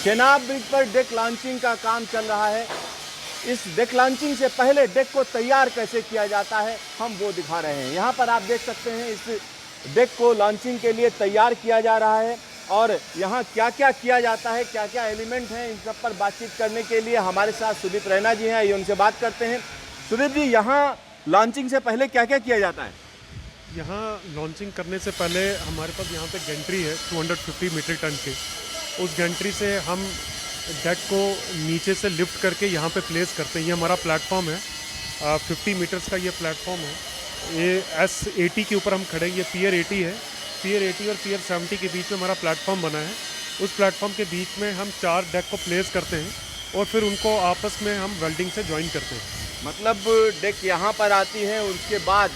Chenab bridge पर deck launching का काम चल रहा है। इस डेक लॉन्चिंग से पहले डेक को तैयार कैसे किया जाता है हम वो दिखा रहे हैं। यहाँ पर आप देख सकते हैं इस डेक को लॉन्चिंग के लिए तैयार किया जा रहा है और यहाँ क्या क्या किया जाता है, क्या क्या एलिमेंट हैं, इन सब पर बातचीत करने के लिए हमारे साथ सुदीप रैना जी हैं। आइए उनसे बात करते हैं। सुदीप जी, यहाँ लॉन्चिंग से पहले क्या क्या किया जाता है? यहाँ लॉन्चिंग करने से पहले हमारे पास यहाँ पे गेंट्री है 250 मीट्रिक टन की। उस गेंट्री से हम डेक को नीचे से लिफ्ट करके यहाँ पे प्लेस करते हैं। ये हमारा प्लेटफॉर्म है, 50 मीटर्स का ये प्लेटफॉर्म है। ये S80 के ऊपर हम खड़े हैं। ये पियर 80 है। पियर 80 और पियर 70 के बीच में हमारा प्लेटफॉर्म बना है। उस प्लेटफॉर्म के बीच में हम 4 डेक को प्लेस करते हैं और फिर उनको आपस में हम वेल्डिंग से ज्वाइन करते हैं। मतलब डेक यहाँ पर आती है, उसके बाद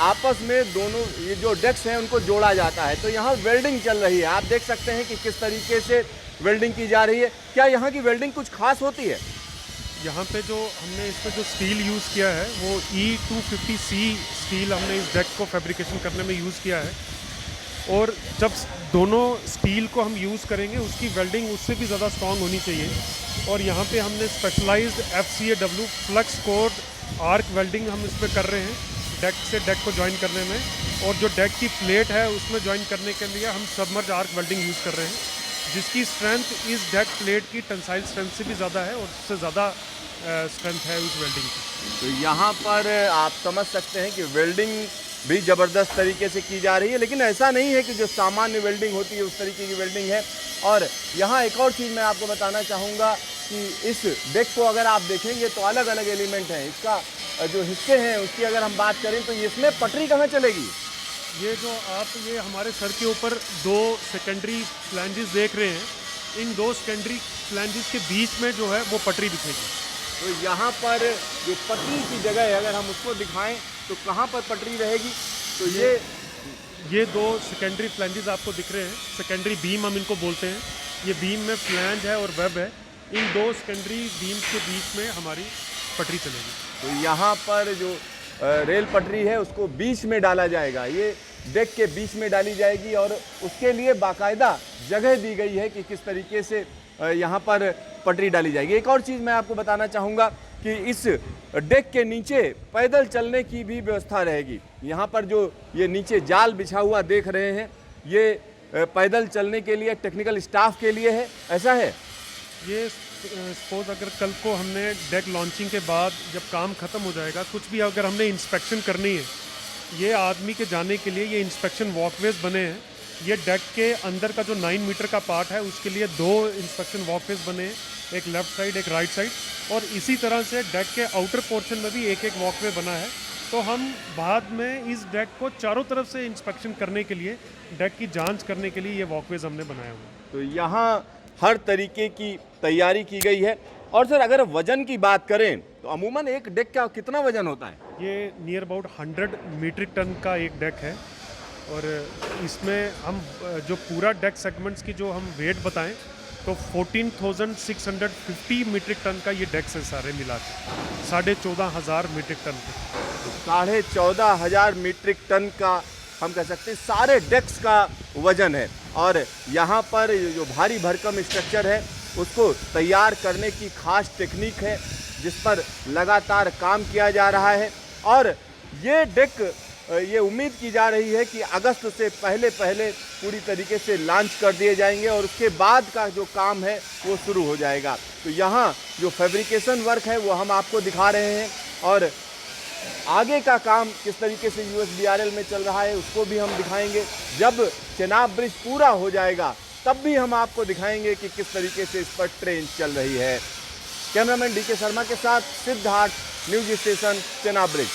आपस में दोनों ये जो डेक्स हैं उनको जोड़ा जाता है। तो यहाँ वेल्डिंग चल रही है। आप देख सकते हैं कि किस तरीके से वेल्डिंग की जा रही है। क्या यहाँ की वेल्डिंग कुछ खास होती है? यहाँ पे जो हमने इसमें जो स्टील यूज़ किया है वो E250C स्टील हमने इस डेक को फैब्रिकेशन करने में यूज़ किया है। और जब दोनों स्टील को हम यूज़ करेंगे उसकी वेल्डिंग उससे भी ज़्यादा स्ट्रॉन्ग होनी चाहिए। और यहाँ पे हमने specialised FCAW flux cored arc welding हम इसमें कर रहे हैं डेक से डेक को ज्वाइन करने में। और जो डेक की प्लेट है उसमें ज्वाइन करने के लिए हम सबमर्ज आर्क वेल्डिंग यूज़ कर रहे हैं, जिसकी स्ट्रेंथ इस डेक प्लेट की टेंसाइल स्ट्रेंथ से भी ज़्यादा है और उससे ज़्यादा स्ट्रेंथ है उस वेल्डिंग की। तो यहाँ पर आप समझ सकते हैं कि वेल्डिंग भी ज़बरदस्त तरीके से की जा रही है, लेकिन ऐसा नहीं है कि जो सामान्य वेल्डिंग होती है उस तरीके की वेल्डिंग है। और यहाँ एक और चीज़ मैं आपको बताना चाहूँगा कि इस डेक को अगर आप देखेंगे तो अलग अलग एलिमेंट हैं। इसका जो हिस्से हैं उसकी अगर हम बात करें तो इसमें पटरी कहाँ चलेगी? ये जो आप ये हमारे सर के ऊपर 2 सेकेंडरी फ्लैंजेस देख रहे हैं, इन 2 सेकेंडरी फ्लैंजेस के बीच में जो है वो पटरी दिखेगी। तो यहाँ पर जो पटरी की जगह है अगर हम उसको दिखाएं तो कहाँ पर पटरी रहेगी? तो ये 2 सेकेंडरी फ्लैंजेस आपको दिख रहे हैं, सेकेंडरी बीम हम इनको बोलते हैं। ये बीम में फ्लैंज है और वेब है। इन 2 सेकेंडरी बीम्स के बीच में हमारी पटरी चलेगी। तो यहाँ पर जो रेल पटरी है उसको बीच में डाला जाएगा, ये डेक के बीच में डाली जाएगी और उसके लिए बाकायदा जगह दी गई है कि किस तरीके से यहाँ पर पटरी डाली जाएगी। एक और चीज़ मैं आपको बताना चाहूँगा कि इस डेक के नीचे पैदल चलने की भी व्यवस्था रहेगी। यहाँ पर जो ये नीचे जाल बिछा हुआ देख रहे हैं ये पैदल चलने के लिए टेक्निकल स्टाफ के लिए है, ऐसा है? ये सपोज अगर कल को हमने डेक लॉन्चिंग के बाद जब काम ख़त्म हो जाएगा, कुछ भी अगर हमने इंस्पेक्शन करनी है, ये आदमी के जाने के लिए ये इंस्पेक्शन वॉकवेज बने हैं। ये डेक के अंदर का जो 9 मीटर का पार्ट है उसके लिए 2 इंस्पेक्शन वॉकवेज बने हैं, एक लेफ़्ट साइड एक राइट साइड। और इसी तरह से डेक के आउटर पोर्शन में भी एक एक वॉकवे बना है। तो हम बाद में इस डेक को चारों तरफ से इंस्पेक्शन करने के लिए, डेक की जांच करने के लिए ये वॉकवेज हमने बनाए हुए हैं। तो यहाँ हर तरीके की तैयारी की गई है। और सर अगर वजन की बात करें तो अमूमन एक डेक का कितना वजन होता है? ये नियर अबाउट 100 मीट्रिक टन का एक डेक है। और इसमें हम जो पूरा डेक सेगमेंट्स की जो हम वेट बताएं तो 14,650 मीट्रिक टन का ये डेक्स है सारे मिला के, 14,500 मीट्रिक टन का। 14,500 मीट्रिक टन का हम कह सकते हैं सारे डेक्स का वजन है। और यहाँ पर जो भारी भरकम स्ट्रक्चर है उसको तैयार करने की खास टेक्निक है जिस पर लगातार काम किया जा रहा है। और ये डेक ये उम्मीद की जा रही है कि अगस्त से पहले पूरी तरीके से लॉन्च कर दिए जाएंगे और उसके बाद का जो काम है वो शुरू हो जाएगा। तो यहाँ जो फैब्रिकेशन वर्क है वो हम आपको दिखा रहे हैं और आगे का काम किस तरीके से USBRL में चल रहा है उसको भी हम दिखाएंगे। जब चेनाब ब्रिज पूरा हो जाएगा तब भी हम आपको दिखाएंगे कि किस तरीके से इस पर ट्रेन चल रही है। कैमरामैन DK शर्मा के साथ Siddharth, news station, Chenab bridge.